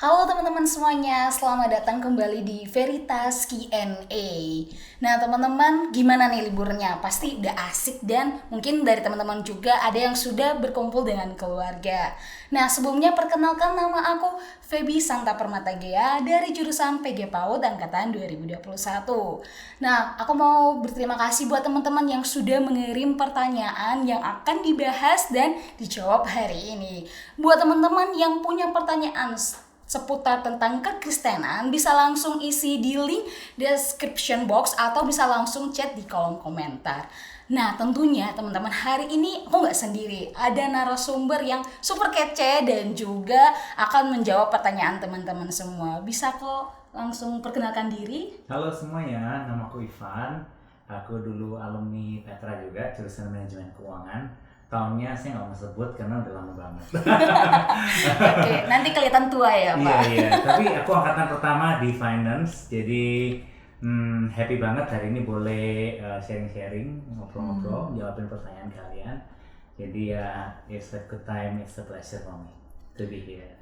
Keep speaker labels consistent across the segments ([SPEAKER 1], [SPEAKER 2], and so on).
[SPEAKER 1] Halo teman-teman semuanya, selamat datang kembali di Veritas Q&A. Nah teman-teman, gimana nih liburnya? Pasti udah asik dan mungkin dari teman-teman juga ada yang sudah berkumpul dengan keluarga. Nah sebelumnya perkenalkan, nama aku Feby Santa Permatagea dari jurusan PG PAUD angkatan 2021. Nah aku mau berterima kasih buat teman-teman yang sudah mengirim pertanyaan yang akan dibahas dan dijawab hari ini. Buat teman-teman yang punya pertanyaan seputar tentang kekristenan, bisa langsung isi di link description box atau bisa langsung chat di kolom komentar. Nah tentunya teman-teman, hari ini aku nggak sendiri, ada narasumber yang super kece dan juga akan menjawab pertanyaan teman-teman semua. Bisa kok langsung perkenalkan diri?
[SPEAKER 2] Halo semuanya, nama aku Ivan. Aku dulu alumni Petra juga, jurusan manajemen keuangan. Tahunnya saya nggak mau sebut karena udah lama banget.
[SPEAKER 1] Oke, nanti kelihatan tua ya Pak?
[SPEAKER 2] Iya, tapi aku angkatan pertama di finance, jadi happy banget hari ini boleh sharing-sharing, ngobrol-ngobrol, jawabin pertanyaan kalian. Jadi ya, it's a good time, it's a pleasure for me to be here.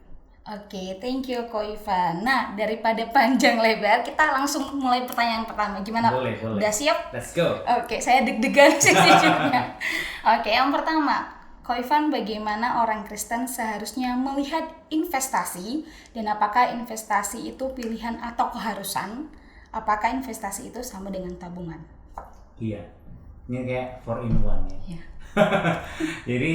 [SPEAKER 1] Oke, thank you Ko Ivan. Nah, daripada panjang lebar, kita langsung mulai pertanyaan pertama. Gimana?
[SPEAKER 2] Boleh.
[SPEAKER 1] Udah siap?
[SPEAKER 2] Let's go.
[SPEAKER 1] Oke, saya deg-degan sih sejujurnya. Oke, yang pertama, Ko Ivan, bagaimana orang Kristen seharusnya melihat investasi dan apakah investasi itu pilihan atau keharusan? Apakah investasi itu sama dengan tabungan?
[SPEAKER 2] Iya, ini kayak 4-in-1 ya.
[SPEAKER 1] Iya.
[SPEAKER 2] Jadi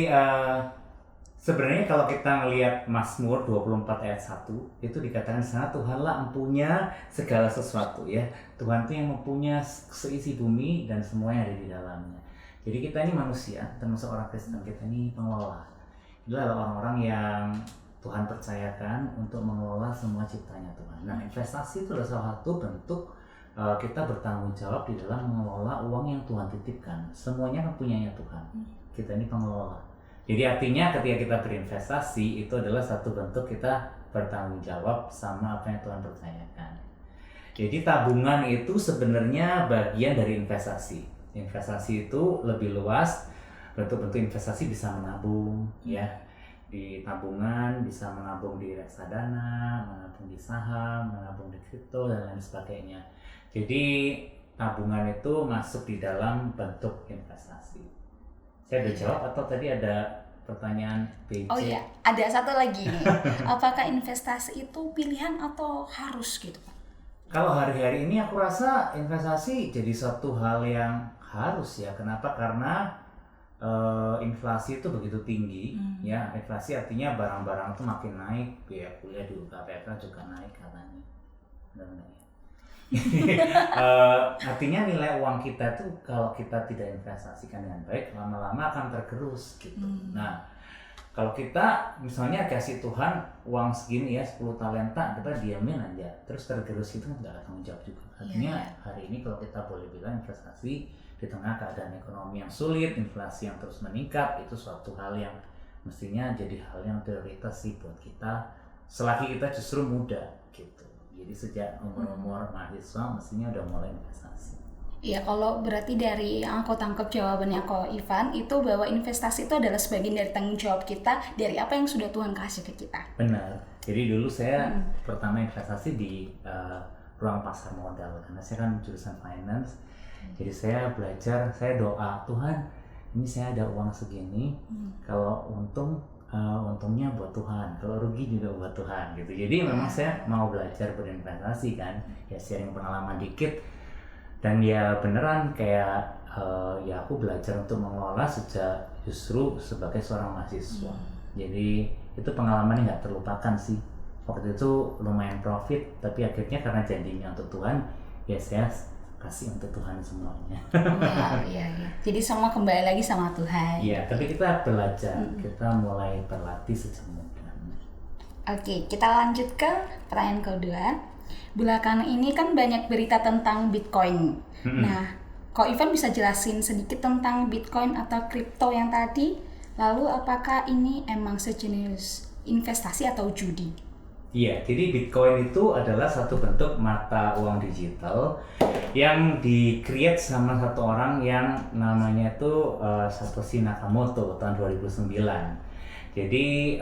[SPEAKER 2] sebenarnya kalau kita ngelihat Mazmur 24 ayat 1 itu dikatakan sana Tuhanlah empunya segala sesuatu ya. Tuhan itu yang mempunyai seisi bumi dan semua yang ada di dalamnya. Jadi kita ini manusia, termasuk orang Kristen, kita ini pengelola. Itulah orang-orang yang Tuhan percayakan untuk mengelola semua ciptanya Tuhan. Nah, investasi itu adalah salah satu bentuk kita bertanggung jawab di dalam mengelola uang yang Tuhan titipkan. Semuanya kan punyanya Tuhan. Kita ini pengelola. Jadi artinya ketika kita berinvestasi itu adalah satu bentuk kita bertanggung jawab sama apa yang Tuhan percayakan. Jadi tabungan itu sebenarnya bagian dari investasi. Investasi itu lebih luas, bentuk-bentuk investasi bisa menabung ya. Di tabungan bisa menabung di reksadana, menabung di saham, menabung di kripto dan lain sebagainya. Jadi tabungan itu masuk di dalam bentuk investasi. Saya udah jawab atau tadi ada pertanyaan BC?
[SPEAKER 1] Oh iya, ada satu lagi nih. Apakah investasi itu pilihan atau harus gitu Pak?
[SPEAKER 2] Kalau hari-hari ini aku rasa investasi jadi satu hal yang harus ya. Kenapa? Karena inflasi itu begitu tinggi ya. Inflasi artinya barang-barang itu makin naik, biaya kuliah di UKPK juga naik katanya. Benar-benar ya. Artinya nilai uang kita tuh kalau kita tidak investasikan dengan baik lama-lama akan tergerus gitu. Nah, kalau kita misalnya kasih Tuhan uang segini ya 10 talenta, kita diamin aja terus tergerus itu nggak ada tanggung jawab juga. Artinya hari ini kalau kita boleh bilang investasi di tengah keadaan ekonomi yang sulit, inflasi yang terus meningkat, itu suatu hal yang mestinya jadi hal yang prioritas sih buat kita selagi kita justru muda gitu. Jadi sejak umur mahasiswa mestinya udah mulai investasi.
[SPEAKER 1] Iya, kalau berarti dari yang aku tangkap jawabannya Ko Ivan itu bahwa investasi itu adalah sebagian dari tanggung jawab kita dari apa yang sudah Tuhan kasih ke kita.
[SPEAKER 2] Benar. Jadi dulu saya pertama investasi di ruang pasar modal karena saya kan jurusan finance. Jadi saya belajar, saya doa Tuhan, ini saya ada uang segini, kalau untungnya buat Tuhan, kalau rugi juga buat Tuhan gitu. Jadi memang saya mau belajar berinvestasi kan, ya sharing pengalaman dikit. Dan ya beneran kayak ya aku belajar untuk mengelola sejak justru sebagai seorang mahasiswa. Jadi itu pengalaman yang nggak terlupakan sih. Waktu itu lumayan profit, tapi akhirnya karena janjinya untuk Tuhan, ya saya kasih untuk Tuhan semuanya.
[SPEAKER 1] Iya. Jadi semua kembali lagi sama Tuhan.
[SPEAKER 2] Iya, tapi kita belajar, kita mulai berlatih sejak muda.
[SPEAKER 1] Oke, kita lanjut ke pertanyaan kedua. Belakangan ini kan banyak berita tentang Bitcoin. Nah, Ko Ivan bisa jelasin sedikit tentang Bitcoin atau kripto yang tadi? Lalu apakah ini emang sejenis investasi atau judi?
[SPEAKER 2] Iya, jadi Bitcoin itu adalah satu bentuk mata uang digital yang di-create sama satu orang yang namanya itu Satoshi Nakamoto tahun 2009. Jadi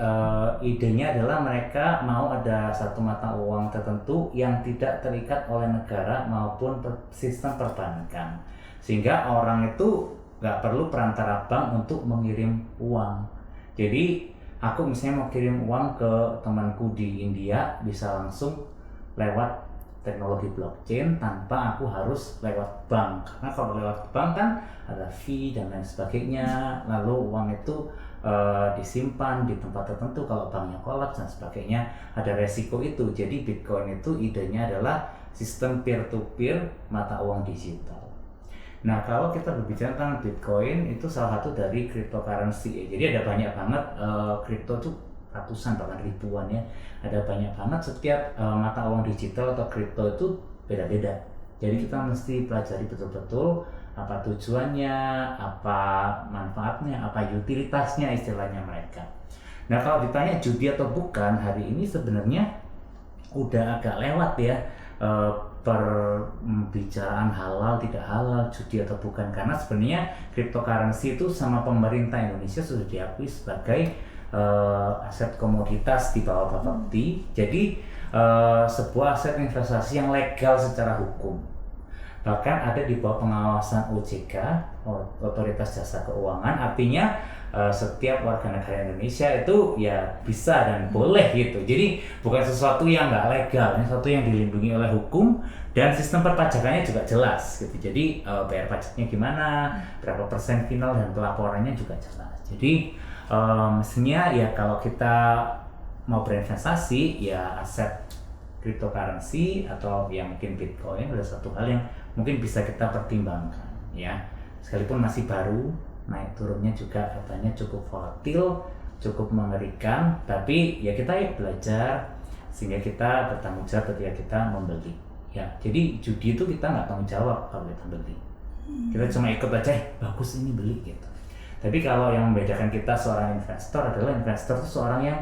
[SPEAKER 2] idenya adalah mereka mau ada satu mata uang tertentu yang tidak terikat oleh negara maupun sistem perbankan, sehingga orang itu nggak perlu perantara bank untuk mengirim uang. Jadi aku misalnya mau kirim uang ke temanku di India bisa langsung lewat teknologi blockchain tanpa aku harus lewat bank, karena kalau lewat bank kan ada fee dan lain sebagainya, lalu uang itu disimpan di tempat tertentu, kalau banknya kolaps dan sebagainya ada resiko itu. Jadi Bitcoin itu idenya adalah sistem peer to peer mata uang digital. Nah, kalau kita berbicara tentang Bitcoin, itu salah satu dari cryptocurrency. Jadi ada banyak banget crypto tuh, ratusan bahkan ribuan ya. Ada banyak banget, setiap mata uang digital atau crypto itu beda-beda. Jadi kita mesti pelajari betul-betul apa tujuannya, apa manfaatnya, apa utilitasnya istilahnya mereka. Nah, kalau ditanya judi atau bukan, hari ini sebenarnya udah agak lewat ya perbicaraan halal tidak halal, judi atau bukan, karena sebenarnya cryptocurrency itu sama pemerintah Indonesia sudah diakui sebagai aset komoditas di bawah Bapepti. Jadi sebuah aset investasi yang legal secara hukum, bahkan ada di bawah pengawasan OJK, Otoritas Jasa Keuangan. Artinya setiap warga negara Indonesia itu ya bisa dan boleh gitu. Jadi bukan sesuatu yang nggak legal, ini sesuatu yang dilindungi oleh hukum, dan sistem perpajakannya juga jelas gitu. Jadi bayar pajaknya gimana, berapa persen final, dan pelaporannya juga jelas. Jadi mestinya ya kalau kita mau berinvestasi ya aset cryptocurrency atau yang mungkin Bitcoin adalah satu hal yang mungkin bisa kita pertimbangkan ya. Sekalipun masih baru, naik turunnya juga katanya cukup volatil, cukup mengerikan, tapi ya kita belajar sehingga kita bertanggung jawab ketika kita membeli ya. Jadi judi itu kita nggak tanggung jawab kalau kita beli, kita cuma ikut aja, bagus ini beli gitu. Tapi kalau yang membedakan kita seorang investor adalah investor itu seorang yang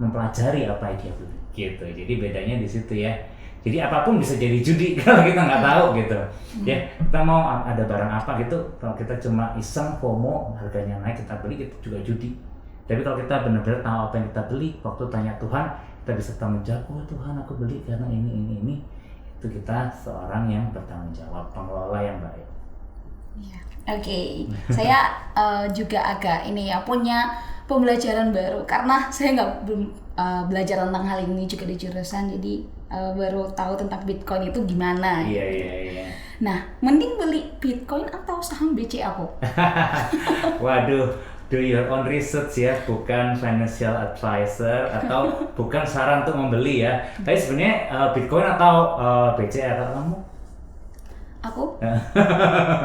[SPEAKER 2] mempelajari apa yang dia beli gitu. Jadi bedanya di situ ya. Jadi apapun bisa jadi judi kalau kita nggak tahu gitu. Ya, kita mau ada barang apa gitu, kalau kita cuma iseng FOMO, harganya naik kita beli, itu juga judi. Tapi kalau kita benar-benar tahu apa yang kita beli, waktu tanya Tuhan, kita bisa tanggung jawab, oh Tuhan aku beli karena ini. Itu kita seorang yang bertanggung jawab, pengelola yang baik.
[SPEAKER 1] Ya. Oke, saya juga agak ini ya punya pembelajaran baru, karena saya belum belajar tentang hal ini juga di jurusan, jadi baru tahu tentang Bitcoin itu gimana.
[SPEAKER 2] Iya.
[SPEAKER 1] Nah, mending beli Bitcoin atau saham BCA kok?
[SPEAKER 2] Waduh, do your own research ya, bukan financial advisor atau bukan saran untuk membeli ya. Tapi sebenarnya Bitcoin atau BCA kalau kamu?
[SPEAKER 1] Aku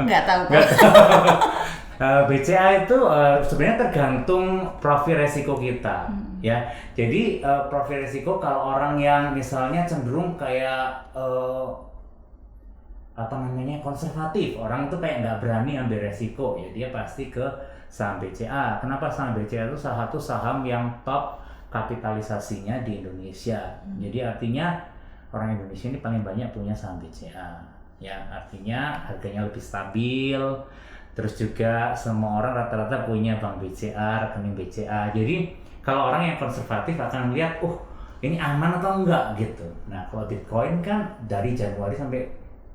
[SPEAKER 1] nggak tahu.
[SPEAKER 2] BCA itu sebenarnya tergantung profil resiko kita ya. Jadi profil resiko kalau orang yang misalnya cenderung kayak konservatif, orang itu kayak nggak berani ambil resiko ya, dia pasti ke saham BCA. Kenapa saham BCA itu salah satu saham yang top kapitalisasinya di Indonesia. Jadi artinya orang Indonesia ini paling banyak punya saham BCA. Ya, artinya harganya lebih stabil. Terus juga semua orang rata-rata punya bank BCA, rekening BCA. Jadi kalau orang yang konservatif akan melihat, ini aman atau enggak gitu. Nah, kalau Bitcoin kan dari Januari sampai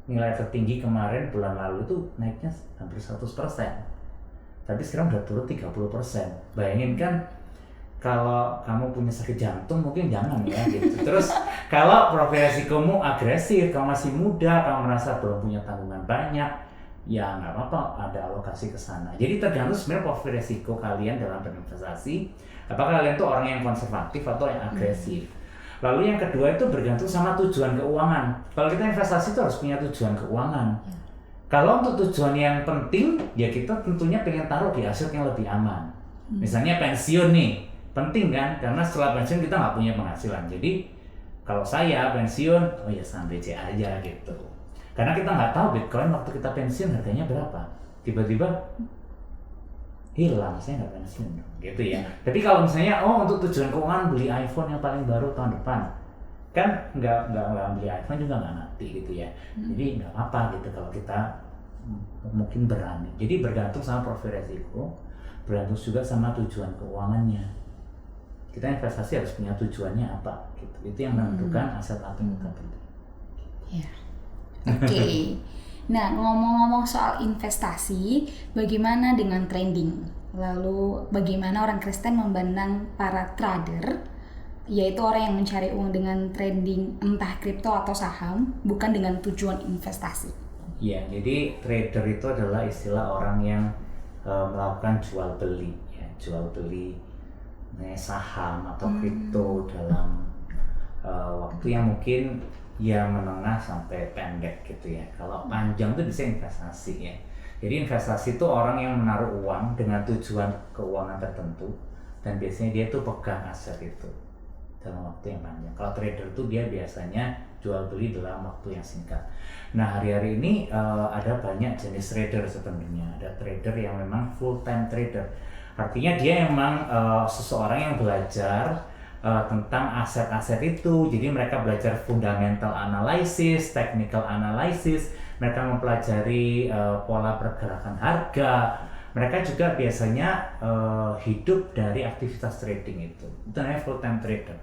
[SPEAKER 2] nilai tertinggi kemarin bulan lalu itu naiknya hampir 100%. Tapi sekarang udah turun 30%. Bayangin kan, kalau kamu punya sakit jantung mungkin jangan ya gitu. Terus kalau profil resikomu agresif, kamu masih muda, kamu merasa belum punya tanggungan banyak, ya nggak apa-apa ada alokasi ke sana. Jadi tergantung sebenarnya profil resiko kalian dalam berinvestasi. Apakah kalian tuh orang yang konservatif atau yang agresif. Lalu yang kedua itu bergantung sama tujuan keuangan. Kalau kita investasi itu harus punya tujuan keuangan. Kalau untuk tujuan yang penting, ya kita tentunya pengen taruh di aset yang lebih aman. Misalnya pensiun nih, penting kan? Karena setelah pensiun kita nggak punya penghasilan. Jadi kalau saya pensiun, ya saham BCA aja gitu. Karena kita nggak tahu Bitcoin waktu kita pensiun harganya berapa. Tiba-tiba hilang, saya nggak pensiun gitu ya. Tapi kalau misalnya untuk tujuan keuangan beli iPhone yang paling baru tahun depan, kan nggak beli iPhone juga nggak nanti gitu ya. Jadi nggak apa-apa gitu kalau kita mungkin berani. Jadi bergantung sama profil resiko, bergantung juga sama tujuan keuangannya. kita investasi harus punya tujuannya apa gitu. Itu yang menentukan aset apa yang kita beli.
[SPEAKER 1] Ya. Oke. Nah, ngomong-ngomong soal investasi, bagaimana dengan trading? Lalu bagaimana orang Kristen memandang para trader, yaitu orang yang mencari uang dengan trading entah kripto atau saham, bukan dengan tujuan investasi?
[SPEAKER 2] Ya, jadi trader itu adalah istilah orang yang melakukan jual beli, ya, jual beli saham atau kripto dalam waktu yang mungkin ya menengah sampai pendek gitu ya. Kalau panjang itu bisa investasi ya. Jadi investasi itu orang yang menaruh uang dengan tujuan keuangan tertentu, dan biasanya dia tuh pegang aset itu dalam waktu yang panjang. Kalau trader itu dia biasanya jual beli dalam waktu yang singkat. Nah, hari-hari ini ada banyak jenis trader sebenarnya. Ada trader yang memang full time trader. Artinya dia memang seseorang yang belajar tentang aset-aset itu. Jadi mereka belajar fundamental analysis, technical analysis, mereka mempelajari pola pergerakan harga. Mereka juga biasanya hidup dari aktivitas trading itu namanya full time trader.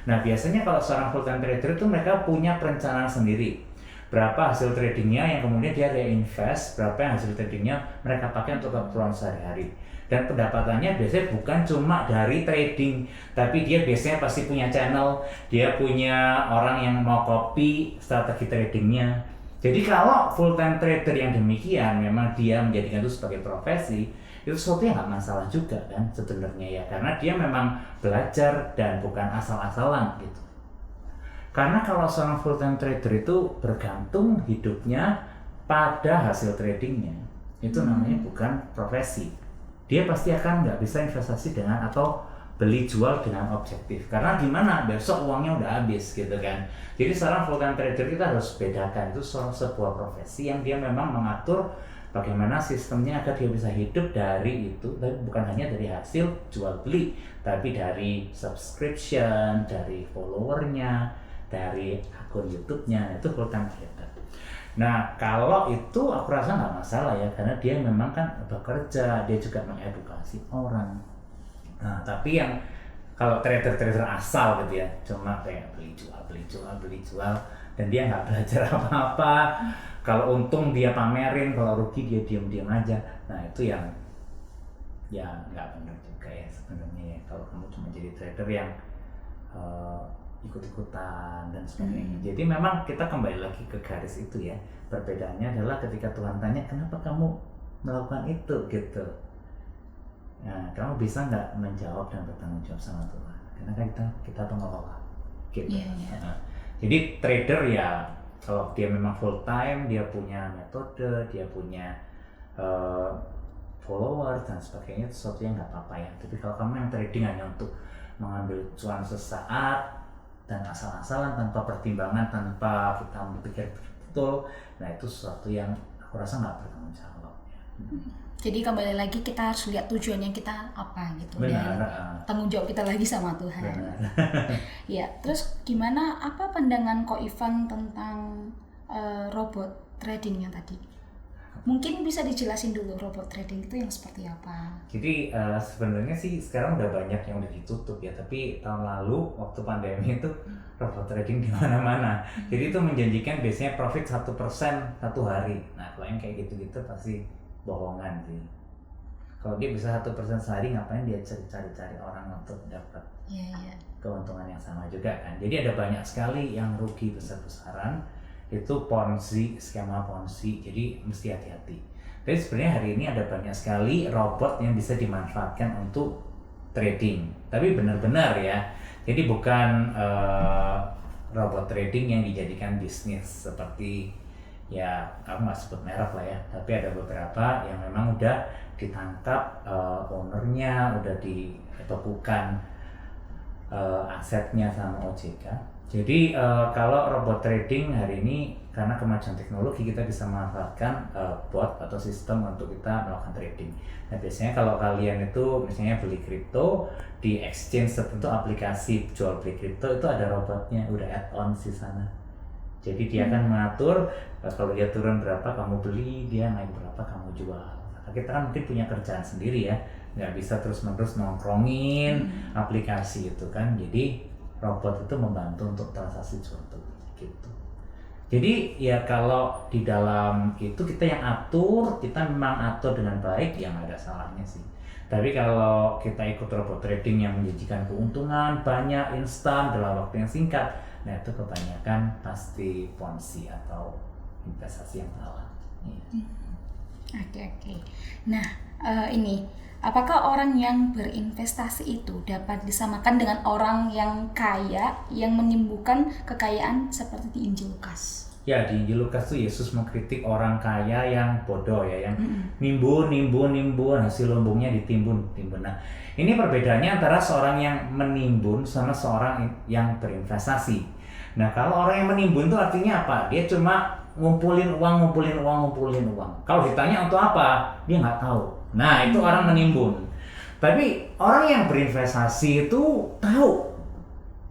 [SPEAKER 2] Nah, biasanya kalau seorang full time trader itu mereka punya perencanaan sendiri. Berapa hasil tradingnya yang kemudian dia reinvest, berapa yang hasil tradingnya mereka pakai untuk keperluan sehari-hari. Dan pendapatannya biasanya bukan cuma dari trading, tapi dia biasanya pasti punya channel, dia punya orang yang mau copy strategi tradingnya. Jadi kalau full time trader yang demikian memang dia menjadikan itu sebagai profesi, itu sesuatu yang nggak masalah juga kan sebenarnya ya, karena dia memang belajar dan bukan asal-asalan gitu. Karena kalau seorang full time trader itu bergantung hidupnya pada hasil tradingnya, itu namanya bukan profesi. Dia pasti akan nggak bisa investasi dengan atau beli jual dengan objektif, karena gimana besok uangnya udah habis gitu kan. Jadi seorang full time trader kita harus bedakan, itu sebuah profesi yang dia memang mengatur bagaimana sistemnya agar dia bisa hidup dari itu, tapi bukan hanya dari hasil jual beli, tapi dari subscription, dari followernya, dari akun YouTube-nya. Itu full time trader. Nah, kalau itu aku rasa nggak masalah ya, karena dia memang kan bekerja, dia juga mengedukasi orang. Nah, tapi yang kalau trader-trader asal gitu ya, cuma kayak beli jual, dan dia nggak belajar apa-apa. Kalau untung dia pamerin, kalau rugi dia diam-diam aja. Nah, itu yang ya nggak benar juga ya sebenarnya ya. Kalau kamu cuma jadi trader yang ikut-ikutan dan sebagainya. Jadi memang kita kembali lagi ke garis itu ya. Perbedaannya adalah ketika Tuhan tanya, kenapa kamu melakukan itu gitu. Nah, kamu bisa nggak menjawab dan bertanggung jawab sama Tuhan? Karena kan kita pengelola gitu. Nah, jadi trader ya kalau dia memang full time, dia punya metode, dia punya follower dan sebagainya, itu sesuatu yang nggak apa-apa ya. Tapi kalau kamu yang trading hanya untuk mengambil cuan sesaat dan asal-asalan tanpa pertimbangan, tanpa kita berpikir betul, nah itu sesuatu yang aku rasa nggak bertanggung jawab.
[SPEAKER 1] Jadi kembali lagi kita harus lihat tujuannya kita apa gitu.
[SPEAKER 2] Benar.
[SPEAKER 1] Dan tanggung jawab kita lagi sama Tuhan.
[SPEAKER 2] Benar.
[SPEAKER 1] Ya, terus gimana, apa pandangan Ko Ivan tentang robot trading yang tadi? Mungkin bisa dijelasin dulu robot trading itu yang seperti apa?
[SPEAKER 2] Jadi sebenarnya sih sekarang udah banyak yang udah ditutup ya, tapi tahun lalu waktu pandemi itu robot trading di mana-mana. Jadi itu menjanjikan biasanya profit 1% satu hari. Nah, kalau yang kayak gitu-gitu pasti bohongan sih. Kalau dia bisa 1% sehari, ngapain dia cari-cari orang untuk dapat keuntungan yang sama juga kan. Jadi ada banyak sekali yang rugi besar-besaran. Itu ponzi, skema ponzi, jadi mesti hati-hati. Tapi sebenarnya hari ini ada banyak sekali robot yang bisa dimanfaatkan untuk trading, tapi benar-benar ya, jadi bukan robot trading yang dijadikan bisnis seperti ya, aku nggak sebut merek lah ya, tapi ada beberapa yang memang udah ditangkap ownernya, udah dibekukan asetnya sama OJK. Jadi kalau robot trading hari ini karena kemajuan teknologi kita bisa memanfaatkan bot atau sistem untuk kita melakukan trading. Nah, biasanya kalau kalian itu misalnya beli kripto di exchange tertentu, aplikasi jual beli kripto, itu ada robotnya, udah add-on di sana. Jadi dia akan mengatur kalau dia turun berapa kamu beli, dia naik berapa kamu jual. Kita kan mungkin punya kerjaan sendiri ya, nggak bisa terus-menerus nongkrongin aplikasi itu kan. Jadi robot itu membantu untuk transaksi jual beli gitu. Jadi ya kalau di dalam itu kita yang atur, kita memang atur dengan baik, ya nggak ada salahnya sih. Tapi kalau kita ikut robot trading yang menjanjikan keuntungan banyak, instan, dalam waktu yang singkat, nah itu kebanyakan pasti ponzi atau investasi yang salah.
[SPEAKER 1] Oke. Nah, ini apakah orang yang berinvestasi itu dapat disamakan dengan orang yang kaya yang menimbulkan kekayaan seperti di Injil Lukas?
[SPEAKER 2] Ya, di Injil Lukas tuh Yesus mengkritik orang kaya yang bodoh ya, yang nimbun hasil lumbungnya ditimbun. Nah, ini perbedaannya antara seorang yang menimbun sama seorang yang berinvestasi. Nah, kalau orang yang menimbun itu artinya apa? Dia cuma ngumpulin uang. Kalau ditanya untuk apa, dia nggak tahu. Nah, itu orang menimbun. Tapi orang yang berinvestasi itu tahu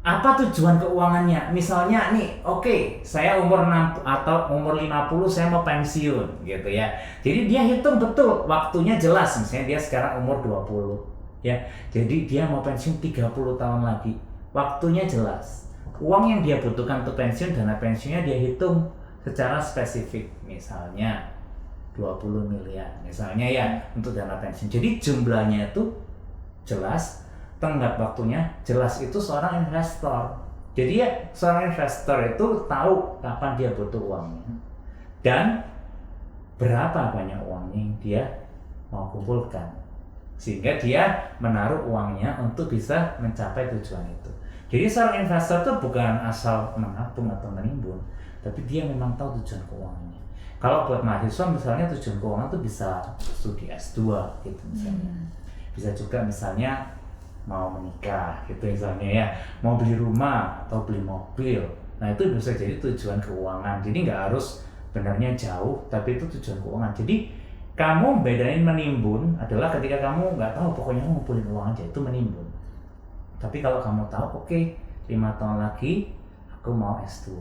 [SPEAKER 2] apa tujuan keuangannya. Misalnya nih, oke, saya umur 6 atau umur 50 saya mau pensiun gitu ya. Jadi dia hitung betul waktunya jelas. Misalnya dia sekarang umur 20 ya. Jadi dia mau pensiun 30 tahun lagi. Waktunya jelas. Uang yang dia butuhkan untuk pensiun, dana pensiunnya dia hitung secara spesifik. Misalnya 20 miliar misalnya ya untuk dana pensiun. Jadi jumlahnya itu jelas, tenggat waktunya jelas. Itu seorang investor. Jadi ya seorang investor itu tahu kapan dia butuh uangnya dan berapa banyak uangnya yang dia mau kumpulkan, sehingga dia menaruh uangnya untuk bisa mencapai tujuan itu. Jadi seorang investor itu bukan asal menabung atau menimbun, tapi dia memang tahu tujuan keuangannya. Kalau buat mahasiswa misalnya tujuan keuangan itu bisa studi S2 gitu misalnya. Bisa juga misalnya mau menikah gitu misalnya ya, mau beli rumah atau beli mobil. Nah itu bisa jadi tujuan keuangan. Jadi nggak harus benarnya jauh, tapi itu tujuan keuangan. Jadi kamu bedain menimbun adalah ketika kamu nggak tahu, pokoknya ngumpulin uang aja, itu menimbun. Tapi kalau kamu tahu, oke, 5 tahun lagi aku mau S2.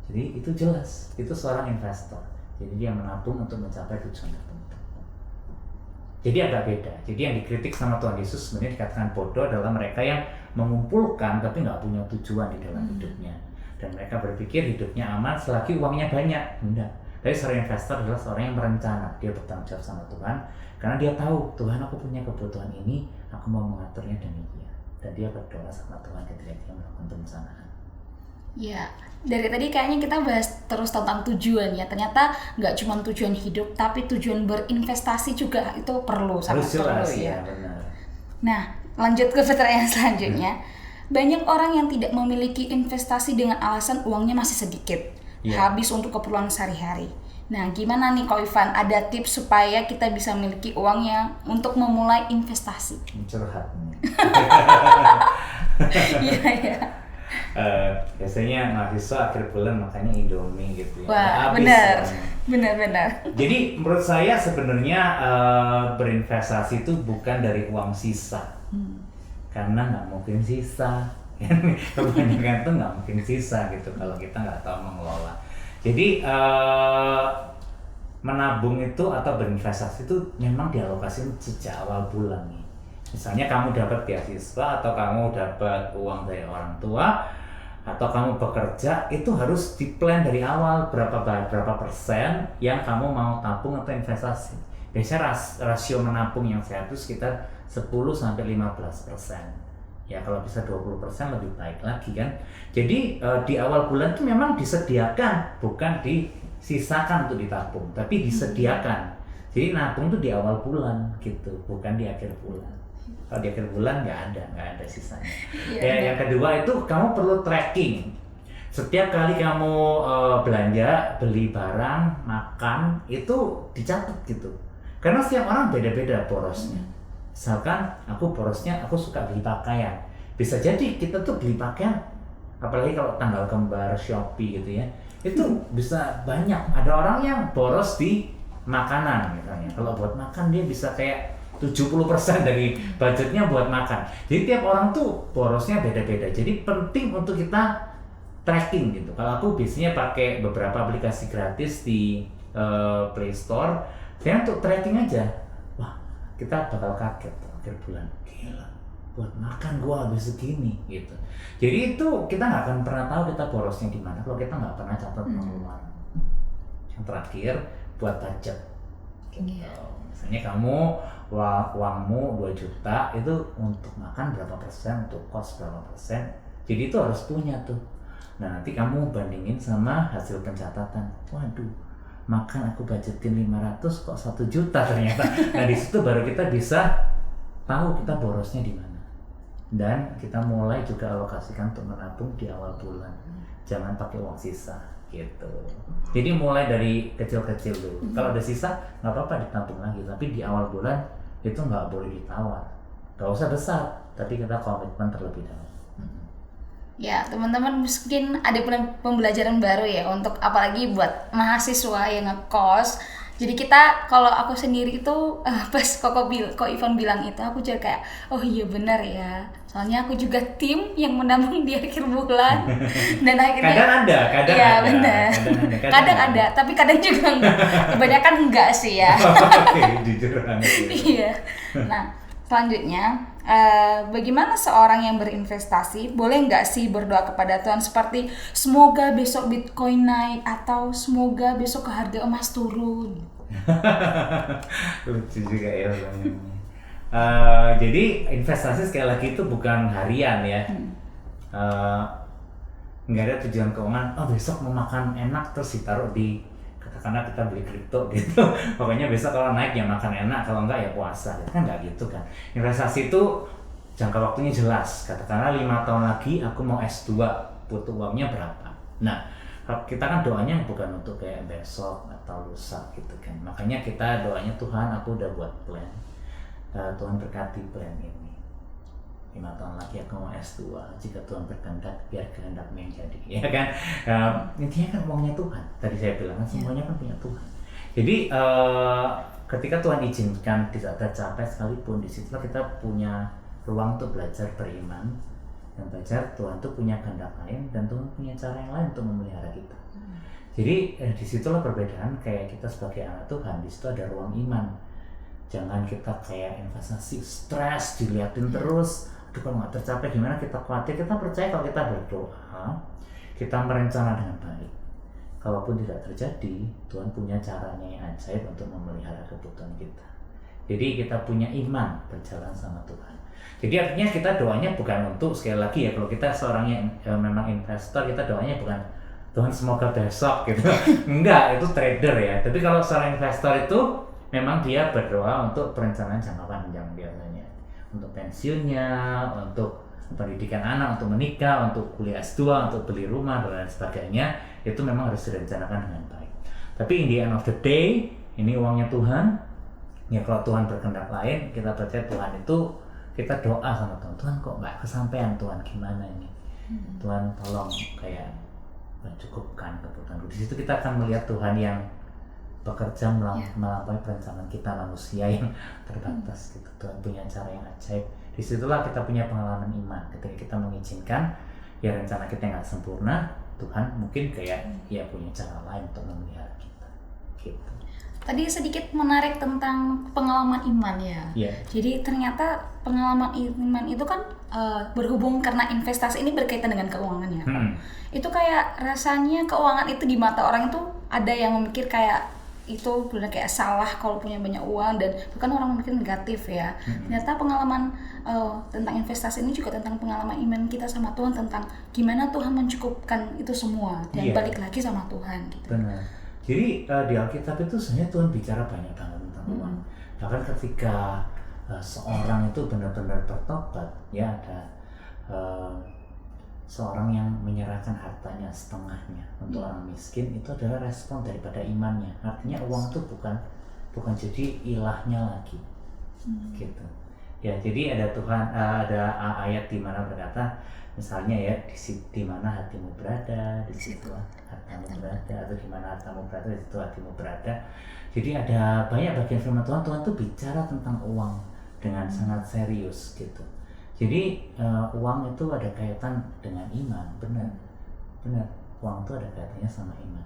[SPEAKER 2] Jadi itu jelas, itu seorang investor. Jadi dia menabung untuk mencapai tujuan tertentu. Jadi agak beda. Jadi yang dikritik sama Tuhan Yesus sebenarnya dikatakan bodoh adalah mereka yang mengumpulkan tapi nggak punya tujuan di dalam hidupnya. Dan mereka berpikir hidupnya aman selagi uangnya banyak. Enggak. Tapi seorang investor adalah seorang yang berencana. Dia bertanggung jawab sama Tuhan karena dia tahu, Tuhan aku punya kebutuhan ini, aku mau mengaturnya demikian. Dan dia berdoa sama Tuhan ketika dia melakukan perencanaan.
[SPEAKER 1] Ya, dari tadi kayaknya kita bahas terus tentang tujuan ya. Ternyata nggak cuma tujuan hidup, tapi tujuan berinvestasi juga itu perlu, sangat perlu ya.
[SPEAKER 2] Benar.
[SPEAKER 1] Nah, lanjut ke pertanyaan selanjutnya. Banyak orang yang tidak memiliki investasi dengan alasan uangnya masih sedikit, habis untuk keperluan sehari-hari. Nah, gimana nih Ko Ivan? Ada tips supaya kita bisa memiliki uang yang untuk memulai investasi?
[SPEAKER 2] Curhat nih.
[SPEAKER 1] Iya.
[SPEAKER 2] Biasanya mahasiswa akhir bulan makanya Indomie gitu ya.
[SPEAKER 1] Wah, benar. Jadi
[SPEAKER 2] menurut saya sebenarnya berinvestasi itu bukan dari uang sisa, karena nggak mungkin sisa. Kebanyakan tuh nggak mungkin sisa gitu kalau kita nggak tahu mengelola. Jadi menabung itu atau berinvestasi itu memang dialokasikan sejak awal bulan nih. Misalnya kamu dapat beasiswa atau kamu dapat uang dari orang tua atau kamu bekerja, itu harus diplan dari awal berapa persen yang kamu mau tabung atau investasi. Biasanya rasio menabung yang sehat itu sekitar 10-15%. Ya kalau bisa 20% lebih baik lagi kan. Jadi di awal bulan itu memang disediakan, bukan disisakan untuk ditabung, tapi disediakan. Jadi nabung itu di awal bulan gitu, bukan di akhir bulan. Kalau di akhir bulan nggak ada sisanya. Yang kedua itu kamu perlu tracking. Setiap kali kamu belanja, beli barang, makan, itu dicatat gitu. Karena setiap orang beda-beda borosnya. Misalkan aku borosnya, aku suka beli pakaian. Bisa jadi kita tuh beli pakaian, apalagi kalau tanggal kembar Shopee gitu ya, itu bisa banyak. Ada orang yang boros di makanan misalnya. Kalau buat makan dia bisa kayak 70% dari budgetnya buat makan. Jadi tiap orang tuh borosnya beda-beda. Jadi penting untuk kita tracking gitu. Kalau aku biasanya pakai beberapa aplikasi gratis di Play Store. Saya untuk tracking aja, wah kita bakal kaget akhir bulan, gila buat makan gua habis segini gitu. Jadi itu kita nggak akan pernah tahu kita borosnya di mana kalau kita nggak pernah catat pengeluaran. Yang terakhir buat budget gitu. Misalnya kamu uangmu 2 juta itu untuk makan berapa persen, untuk kos berapa persen, jadi itu harus punya tuh. Nah nanti kamu bandingin sama hasil pencatatan, waduh makan aku budgetin 500 kok 1 juta ternyata. Nah di situ baru kita bisa tahu kita borosnya di mana, dan kita mulai juga alokasikan untuk menabung di awal bulan, jangan pakai uang sisa gitu. Jadi mulai dari kecil-kecil dulu. Kalau ada sisa nggak apa-apa ditabung lagi, tapi di awal bulan itu nggak boleh ditawar. Nggak usah besar, tapi kita komitmen terlebih dahulu.
[SPEAKER 1] Ya, teman-teman mungkin ada pembelajaran baru ya untuk apalagi buat mahasiswa yang ngekos. Jadi kita, kalau aku sendiri itu pas Kok Ivan bilang itu, aku juga kayak oh iya benar ya. Soalnya aku juga tim yang menabung di akhir bulan dan akhirnya
[SPEAKER 2] kadang ada,
[SPEAKER 1] ya, benar. Kadang ada, tapi kadang juga enggak. Kebanyakan enggak sih ya.
[SPEAKER 2] Oke, jujur banget.
[SPEAKER 1] Iya. Nah, selanjutnya bagaimana seorang yang berinvestasi boleh nggak sih berdoa kepada Tuhan seperti semoga besok Bitcoin naik atau semoga besok harga emas turun?
[SPEAKER 2] Lucu juga ya. Jadi investasi sekali lagi itu bukan harian ya. Nggak ada tujuan keuangan. Oh besok mau makan enak terus ditaruh di, karena kita beli kripto gitu. Pokoknya besok kalau naik ya makan enak, kalau enggak ya puasa. Kan nggak gitu kan. Investasi itu jangka waktunya jelas. Katakanlah 5 tahun lagi aku mau S2, butuh uangnya berapa. Nah, kita kan doanya bukan untuk kayak besok atau lusa gitu kan. Makanya kita doanya Tuhan aku udah buat plan. Tuhan berkati plan ini. 5 tahun lagi aku mau S2, jika Tuhan berkehendak biar kehendakmu yang jadi, ya kan. Intinya kan uangnya Tuhan, tadi saya bilang kan semuanya kan punya Tuhan. Jadi ketika Tuhan izinkan tidak tercapai sekalipun, disitulah kita punya ruang untuk belajar beriman dan belajar Tuhan tuh punya kehendak lain dan Tuhan punya cara yang lain untuk memelihara kita. Jadi disitulah perbedaan kayak kita sebagai anak Tuhan, disitu ada ruang iman. Jangan kita kayak investasi stres diliatin terus, aduh kalau nggak tercapai gimana, kita khawatir. Kita percaya kalau kita berdoa, kita merencana dengan baik, kalaupun tidak terjadi, Tuhan punya caranya yang ajaib untuk memelihara kebutuhan kita. Jadi kita punya iman berjalan sama Tuhan. Jadi artinya kita doanya bukan untuk, sekali lagi ya, kalau kita seorang yang memang investor, kita doanya bukan Tuhan semoga besok gitu. Enggak, itu trader ya. Tapi kalau seorang investor itu memang dia berdoa untuk perencanaan jangka panjang biasanya. Untuk pensiunnya, untuk pendidikan anak, untuk menikah, untuk kuliah S2, untuk beli rumah, dan lain sebagainya. Itu memang harus direncanakan dengan baik. Tapi in the end of the day, ini uangnya Tuhan. Ya kalau Tuhan berkehendak lain, kita percaya Tuhan itu, kita doa sama Tuhan. Tuhan kok nggak kesampaian, Tuhan gimana ini? Tuhan tolong kayak mencukupkan kebutuhanku. Di situ kita akan melihat Tuhan yang bekerja melampaui perencanaan kita manusia yang terbatas gitu. Tuhan punya cara yang ajaib. Disitulah kita punya pengalaman iman. Ketika kita mengizinkan, ya rencana kita nggak sempurna, Tuhan mungkin kayak ya punya cara lain untuk memelihara kita. Gitu.
[SPEAKER 1] Tadi sedikit menarik tentang pengalaman iman ya.
[SPEAKER 2] Yeah.
[SPEAKER 1] Jadi ternyata pengalaman iman itu kan berhubung karena investasi ini berkaitan dengan keuangan ya. Itu kayak rasanya keuangan itu di mata orang itu ada yang memikir kayak itu benar kayak salah kalau punya banyak uang, dan bukan orang mikir negatif ya. Ternyata pengalaman tentang investasi ini juga tentang pengalaman iman kita sama Tuhan, tentang gimana Tuhan mencukupkan itu semua dan balik lagi sama Tuhan gitu.
[SPEAKER 2] Benar. Jadi di Alkitab itu sebenarnya Tuhan bicara banyak banget tentang uang. Bahkan ketika seorang itu benar-benar bertobat, ya ada seorang yang menyerahkan hartanya setengahnya untuk orang miskin, itu adalah respon daripada imannya. Artinya uang itu bukan jadi ilahnya lagi, gitu. Ya jadi ada Tuhan, ada ayat di mana berkata, misalnya ya di mana hatimu berada, di situ hartamu berada, atau di mana hartamu berada, di situ hatimu berada. Jadi ada banyak bagian firman Tuhan. Tuhan tuh bicara tentang uang dengan sangat serius gitu. Jadi uang itu ada kaitan dengan iman, benar. Uang itu ada kaitannya sama iman.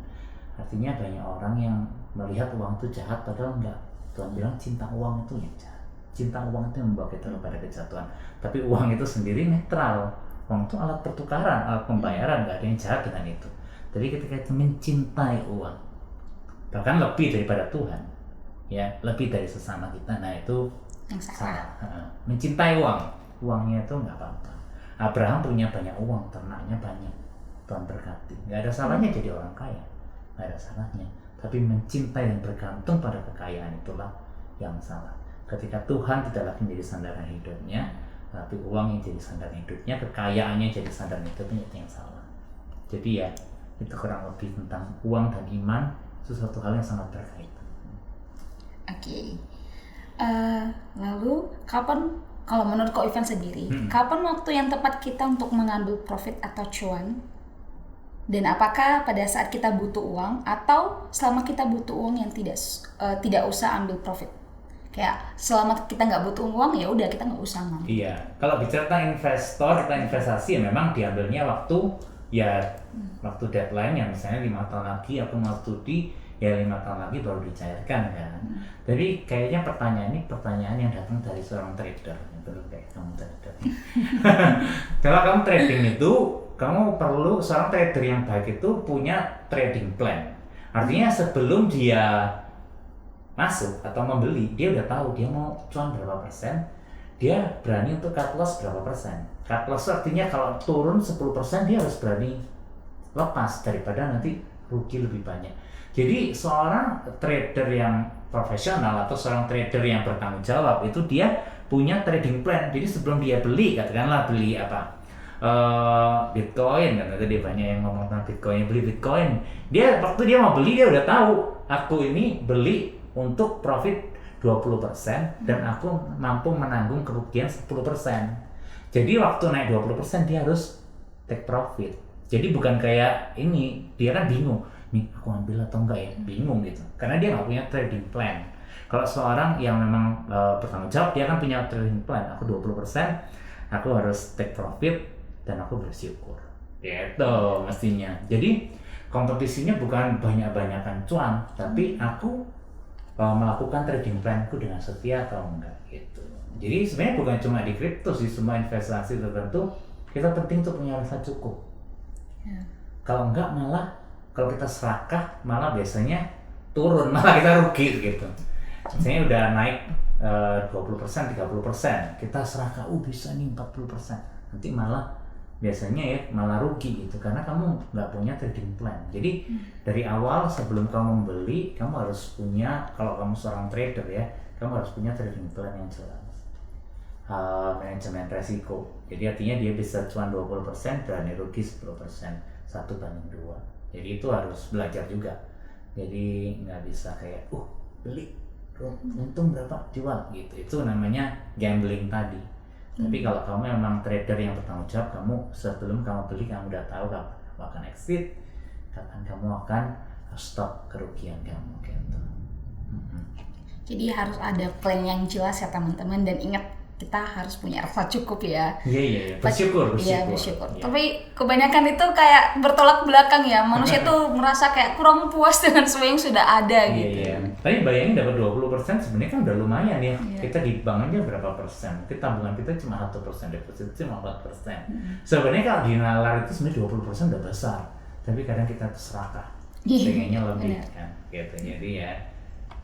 [SPEAKER 2] Artinya banyak orang yang melihat uang itu jahat, padahal enggak. Tuhan bilang cinta uang itu yang jahat. Cinta uang itu yang membawa kita kepada kejatuhan. Tapi uang itu sendiri netral. Uang itu alat pertukaran, alat pembayaran, nggak ada yang jahat dengan itu. Jadi ketika kita mencintai uang, bahkan lebih daripada Tuhan, ya lebih dari sesama kita, nah itu
[SPEAKER 1] yang salah.
[SPEAKER 2] Mencintai uang, uangnya itu nggak apa-apa. Abraham punya banyak uang, ternaknya banyak, Tuhan berkati, nggak ada salahnya jadi orang kaya, nggak ada salahnya. Tapi mencintai dan bergantung pada kekayaan itulah yang salah. Ketika Tuhan tidak lagi menjadi sandaran hidupnya, tapi uang yang jadi sandaran hidupnya, kekayaannya jadi sandaran hidupnya, itu yang salah. Jadi ya itu kurang lebih tentang uang dan iman, itu suatu hal yang sangat berkaitan.
[SPEAKER 1] Oke. Lalu kapan, kalau menurut Ko Ivan sendiri, kapan waktu yang tepat kita untuk mengambil profit atau cuan? Dan apakah pada saat kita butuh uang atau selama kita butuh uang yang tidak usah ambil profit? Kayak selama kita nggak butuh uang ya udah kita nggak usah ngambil.
[SPEAKER 2] Iya, kalau bicara tentang investor, kita investasi ya memang diambilnya waktu waktu deadline yang misalnya 5 tahun lagi aku mau studi, ya 5 tahun lagi baru dicairkan kan. Jadi kayaknya pertanyaan ini pertanyaan yang datang dari seorang trader, belum kayak kamu trader. Kalau kamu trading itu, kamu perlu seorang trader yang baik itu punya trading plan. Artinya sebelum dia masuk atau membeli, dia udah tahu dia mau cuan berapa persen, dia berani untuk cut loss berapa persen. Cut loss artinya kalau turun 10% dia harus berani lepas daripada nanti rugi lebih banyak. Jadi seorang trader yang profesional atau seorang trader yang bertanggung jawab itu dia punya trading plan. Jadi sebelum dia beli, katakanlah beli Bitcoin, kan tadi banyak yang ngomong tentang Bitcoin, beli Bitcoin. Dia waktu dia mau beli dia udah tahu, aku ini beli untuk profit 20% dan aku mampu menanggung kerugian 10%. Jadi waktu naik 20% dia harus take profit. Jadi bukan kayak ini, dia kan bingung, nih aku ambil atau enggak ya, bingung gitu. Karena dia nggak punya trading plan. Kalau seorang yang memang bertanggung jawab, dia kan punya trading plan. Aku 20%, aku harus take profit dan aku bersyukur. Gitu mestinya. Jadi kompetisinya bukan banyak-banyakan cuan, tapi aku melakukan trading planku dengan setia atau enggak gitu. Jadi sebenarnya bukan cuma di kripto sih, semua investasi tertentu kita penting untuk punya rasa cukup. Kalau enggak malah kalau kita serakah malah biasanya turun, malah kita rugi gitu. Misalnya udah naik 20%, 30%, kita serakah, bisa nih 40%, nanti malah biasanya ya malah rugi gitu karena kamu nggak punya trading plan. Jadi dari awal sebelum kamu membeli, kamu harus punya, kalau kamu seorang trader ya, kamu harus punya trading plan yang jelas. Manajemen resiko, jadi artinya dia bisa cuan 20%, berani rugi 10%, 1/2. Jadi itu harus belajar juga. Jadi nggak bisa kayak beli untung berapa jual gitu, itu namanya gambling tadi. Tapi kalau kamu memang trader yang bertanggung jawab, kamu sebelum kamu beli kamu udah tahu kapan kamu akan exit, kapan kamu akan stop kerugian kamu gitu.
[SPEAKER 1] Jadi harus ada plan yang jelas ya teman-teman, dan ingat kita harus punya rasa cukup ya.
[SPEAKER 2] Iya, bersyukur.
[SPEAKER 1] Iya, bersyukur. Yeah. Tapi kebanyakan itu kayak bertolak belakang ya. Manusia tuh merasa kayak kurang puas dengan semua yang sudah ada gitu.
[SPEAKER 2] Iya. Tapi bayangin dapat 20% sebenarnya kan udah lumayan ya. Kita di bank aja berapa persen? Tabungan kita cuma 1%, deposit cuma 4%. Sebenarnya kalau di nalar itu sebenarnya 20% udah besar. Tapi kadang kita serakah. Pengennya lebih kan gitu. Jadi ya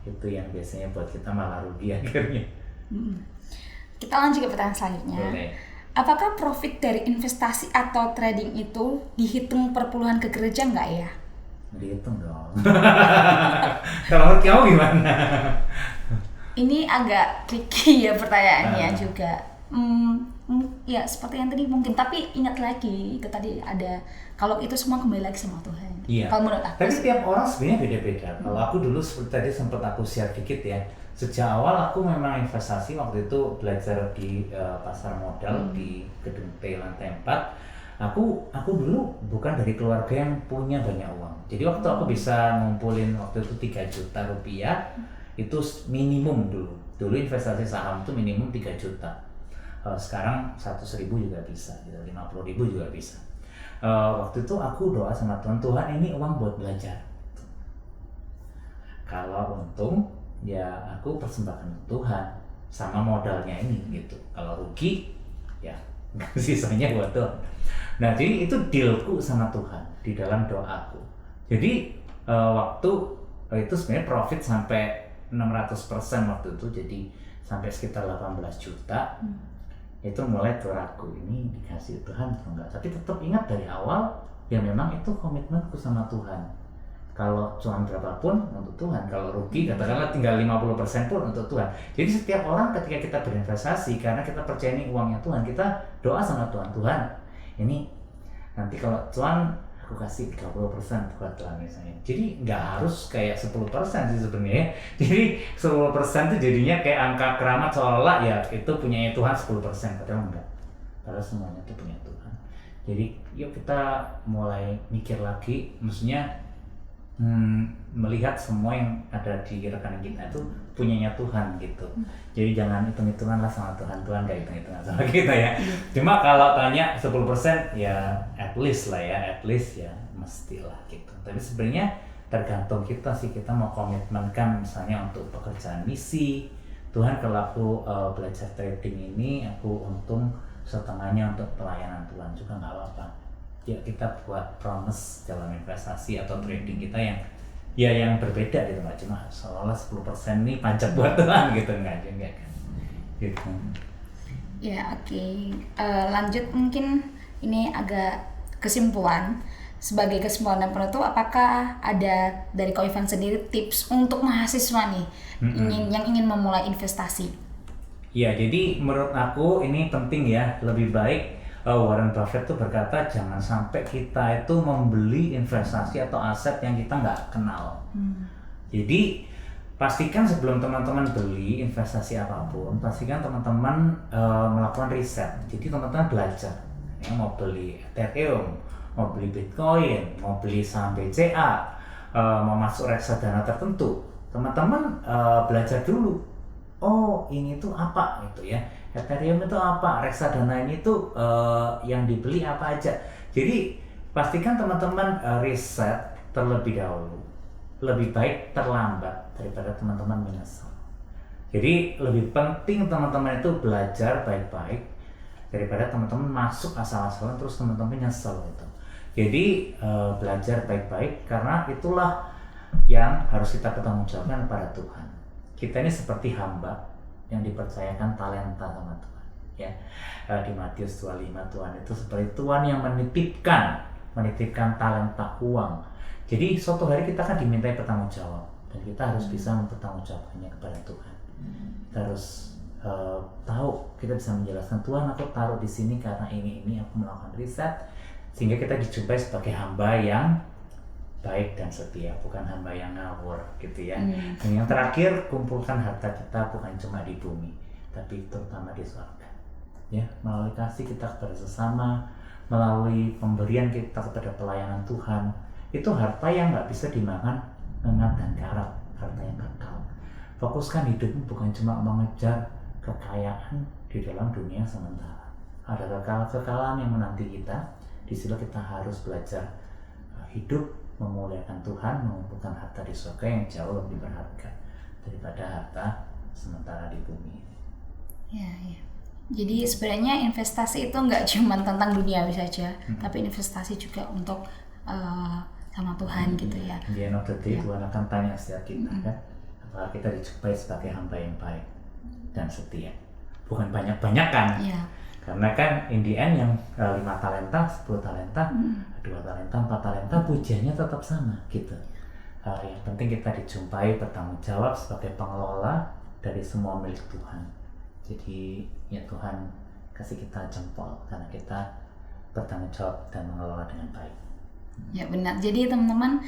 [SPEAKER 2] itu yang biasanya buat kita malah rugi akhirnya.
[SPEAKER 1] Kita lanjut ke pertanyaan selanjutnya.
[SPEAKER 2] Boleh.
[SPEAKER 1] Apakah profit dari investasi atau trading itu dihitung per puluhan ke gereja nggak ya?
[SPEAKER 2] Dihitung dong. Kalau kamu gimana?
[SPEAKER 1] Ini agak tricky ya pertanyaannya juga. Ya seperti yang tadi mungkin, tapi ingat lagi itu tadi ada, kalau itu semua kembali lagi sama Tuhan.
[SPEAKER 2] Iya.
[SPEAKER 1] Kalau menurut aku.
[SPEAKER 2] Tapi tiap orang sebenarnya beda-beda. Kalau aku dulu seperti tadi sempat aku share dikit ya. Sejak awal aku memang investasi, waktu itu belajar di pasar modal di gedung P lantai 4. Aku dulu bukan dari keluarga yang punya banyak uang. Jadi waktu aku bisa ngumpulin waktu itu 3 juta rupiah, itu minimum dulu. Dulu investasi saham itu minimum 3 juta. Sekarang 100.000 juga bisa, gitu, 50.000 juga bisa. Waktu itu aku doa sama Tuhan, Tuhan ini uang buat belajar. Kalau untung ya aku persembahkan untuk Tuhan sama modalnya ini gitu. Kalau rugi ya sisanya buat Tuhan. Nah jadi itu dealku sama Tuhan di dalam doaku. Jadi waktu itu sebenarnya profit sampai 600% waktu itu, jadi sampai sekitar 18 juta. Itu mulai ragu, ini dikasih Tuhan atau enggak. Tapi tetap ingat dari awal ya memang itu komitmenku sama Tuhan. Kalau cuan berapapun untuk Tuhan, kalau rugi katakanlah tinggal 50% pun untuk Tuhan. Jadi setiap orang ketika kita berinvestasi, karena kita percaya ini uangnya Tuhan, kita doa sama Tuhan, Tuhan ini nanti kalau cuan aku kasih 30% buat Tuhan misalnya. Jadi nggak harus kayak 10% sih sebenarnya. Jadi 10% itu jadinya kayak angka keramat seolah ya itu punyanya Tuhan 10%, padahal enggak. Padahal semuanya itu punya Tuhan. Jadi yuk kita mulai mikir lagi, maksudnya melihat semua yang ada di rekening kita itu punyanya Tuhan gitu. Jadi jangan hitung-hitungan lah sama Tuhan, Tuhan gak hitung-hitungan sama kita ya. Cuma kalau tanya 10% ya at least ya mestilah gitu. Tapi sebenarnya tergantung kita sih, kita mau komitmenkan misalnya untuk pekerjaan misi. Tuhan kalau aku belajar trading ini aku untung setengahnya untuk pelayanan Tuhan juga nggak apa-apa. Ya kita buat promise dalam investasi atau trading kita yang berbeda gitu, nggak cuma seolah 10% ini pajak buat Tuhan gitu, enggak kan gitu.
[SPEAKER 1] Ya oke. Lanjut mungkin ini agak kesimpulan. Sebagai kesimpulan dan penutup, apakah ada dari Ko Ivan sendiri tips untuk mahasiswa nih yang ingin memulai investasi?
[SPEAKER 2] Ya jadi menurut aku ini penting ya, lebih baik Warren Buffett tuh berkata jangan sampai kita itu membeli investasi atau aset yang kita nggak kenal. Jadi pastikan sebelum teman-teman beli investasi apapun, pastikan teman-teman melakukan riset. Jadi teman-teman belajar, ya, mau beli Ethereum, mau beli Bitcoin, mau beli saham BCA, mau masuk reksadana tertentu, teman-teman belajar dulu. Oh ini tuh apa gitu ya, Ethereum itu apa, reksadana ini tuh yang dibeli apa aja. Jadi pastikan teman-teman riset terlebih dahulu. Lebih baik terlambat daripada teman-teman menyesal. Jadi lebih penting teman-teman itu belajar baik-baik daripada teman-teman masuk asal-asalan terus teman-teman nyesel gitu. Jadi belajar baik-baik, karena itulah yang harus kita pertanggungjawabkan kepada Tuhan. Kita ini seperti hamba yang dipercayakan talenta sama Tuhan. Ya, di Matius 25 Tuhan itu seperti Tuhan yang menitipkan talenta uang. Jadi suatu hari kita kan dimintai pertanggungjawab dan kita harus bisa mempertanggungjawabkannya kepada Tuhan. Kita harus tahu, kita bisa menjelaskan Tuhan aku taruh di sini karena ini aku melakukan riset sehingga kita dijumpai sebagai hamba yang baik dan setia, bukan hamba yang ngawur gitu ya. Dan yang terakhir, kumpulkan harta kita bukan cuma di bumi, tapi terutama di surga. Ya, melalui kasih kita kepada sesama, melalui pemberian kita kepada pelayanan Tuhan, itu harta yang nggak bisa dimakan lengan dan karat, harta yang kekal. Fokuskan hidupmu bukan cuma mengejar kekayaan di dalam dunia sementara. Ada kekalahan yang menanti kita. Di situ kita harus belajar hidup memuliakan Tuhan, mengumpulkan harta di surga yang jauh lebih berharga daripada harta sementara di bumi.
[SPEAKER 1] Ya. Jadi sebenarnya investasi itu nggak cuma tentang duniawi saja, tapi investasi juga untuk sama Tuhan gitu ya.
[SPEAKER 2] Di end of the day, Tuhan akan tanya setiap kita kan, apakah kita dijumpai sebagai hamba yang baik dan setia, bukan banyak-banyakan.
[SPEAKER 1] Ya.
[SPEAKER 2] Karena kan in the end yang 5 talenta, 10 talenta, 2 talenta, 4 talenta, pujiannya tetap sama gitu. Yang penting kita dijumpai bertanggung jawab sebagai pengelola dari semua milik Tuhan. Jadi ya Tuhan kasih kita jempol karena kita bertanggung jawab dan mengelola dengan baik.
[SPEAKER 1] Ya benar. Jadi teman-teman,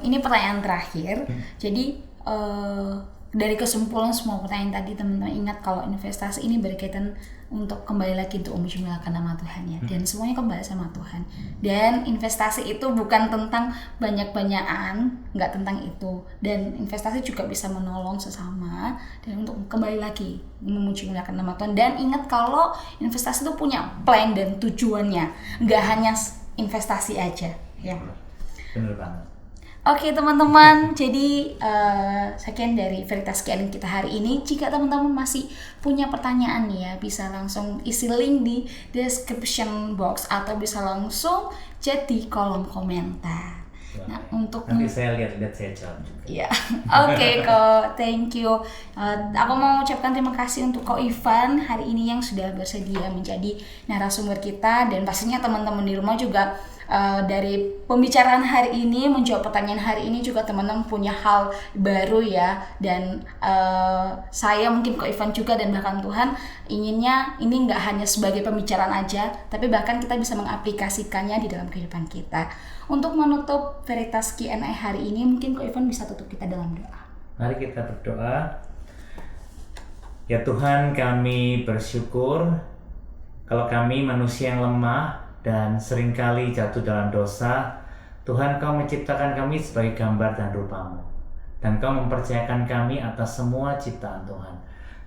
[SPEAKER 1] ini pertanyaan terakhir. Jadi dari kesimpulan semua pertanyaan tadi, teman-teman ingat kalau investasi ini berkaitan untuk kembali lagi untuk memuliakan nama Tuhan ya, dan semuanya kembali sama Tuhan. Dan investasi itu bukan tentang banyak-banyakan, nggak tentang itu. Dan investasi juga bisa menolong sesama dan untuk kembali lagi memuliakan nama Tuhan. Dan ingat kalau investasi itu punya plan dan tujuannya, nggak hanya investasi aja ya.
[SPEAKER 2] Benar banget.
[SPEAKER 1] Oke teman-teman, jadi sekian dari Veritas Kian kita hari ini. Jika teman-teman masih punya pertanyaan nih ya, bisa langsung isi link di description box atau bisa langsung chat di kolom komentar. Nah, untuk
[SPEAKER 2] nanti saya lihat saya jawab juga.
[SPEAKER 1] Ya, oke kok, thank you. Aku mau ucapkan terima kasih untuk Ko Ivan hari ini yang sudah bersedia menjadi narasumber kita, dan pastinya teman-teman di rumah juga dari pembicaraan hari ini, menjawab pertanyaan hari ini juga teman-teman punya hal baru ya, dan saya mungkin Ko Ivan juga dan bahkan Tuhan inginnya ini nggak hanya sebagai pembicaraan aja, tapi bahkan kita bisa mengaplikasikannya di dalam kehidupan kita. Untuk menutup Veritas Q&A hari ini, mungkin Ko Ivan bisa tutup kita dalam doa.
[SPEAKER 2] Mari kita berdoa. Ya Tuhan, kami bersyukur kalau kami manusia yang lemah dan seringkali jatuh dalam dosa. Tuhan, Kau menciptakan kami sebagai gambar dan rupa-Mu, dan Kau mempercayakan kami atas semua ciptaan Tuhan.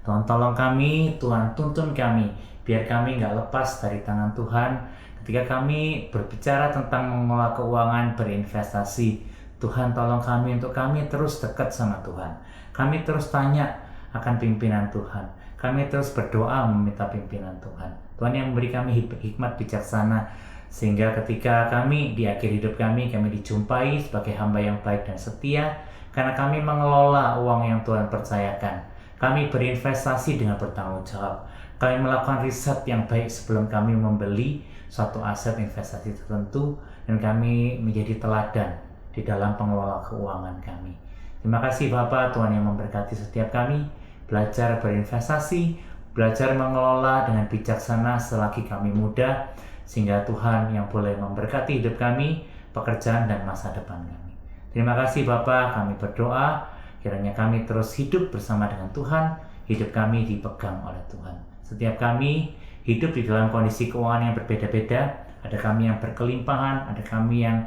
[SPEAKER 2] Tuhan, tolong kami, Tuhan tuntun kami, biar kami nggak lepas dari tangan Tuhan. Ketika kami berbicara tentang mengelola keuangan, berinvestasi, Tuhan tolong kami untuk kami terus dekat sama Tuhan. Kami terus tanya akan pimpinan Tuhan. Kami terus berdoa meminta pimpinan Tuhan. Tuhan yang memberi kami hikmat bijaksana, sehingga ketika kami di akhir hidup kami dijumpai sebagai hamba yang baik dan setia, karena kami mengelola uang yang Tuhan percayakan. Kami berinvestasi dengan bertanggung jawab. Kami melakukan riset yang baik sebelum kami membeli suatu aset investasi tertentu, dan kami menjadi teladan di dalam pengelola keuangan kami. Terima kasih Bapak, Tuhan yang memberkati setiap kami, belajar berinvestasi, belajar mengelola dengan bijaksana selagi kami muda, sehingga Tuhan yang boleh memberkati hidup kami, pekerjaan dan masa depan kami. Terima kasih Bapak, kami berdoa kiranya kami terus hidup bersama dengan Tuhan, hidup kami dipegang oleh Tuhan. Setiap kami hidup di dalam kondisi keuangan yang berbeda-beda. Ada kami yang berkelimpahan, ada kami yang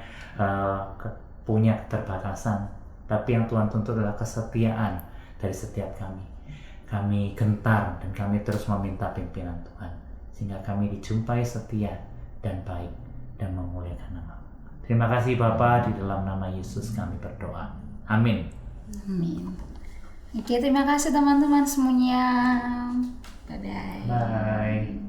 [SPEAKER 2] punya keterbatasan. Tapi yang Tuhan tuntut adalah kesetiaan dari setiap kami. Kami gentar dan kami terus meminta pimpinan Tuhan, sehingga kami dijumpai setia dan baik dan memuliakan nama. Terima kasih Bapa, di dalam nama Yesus kami berdoa. Amin.
[SPEAKER 1] Amin. Oke, terima kasih teman-teman semuanya. Bye-bye.
[SPEAKER 2] Bye.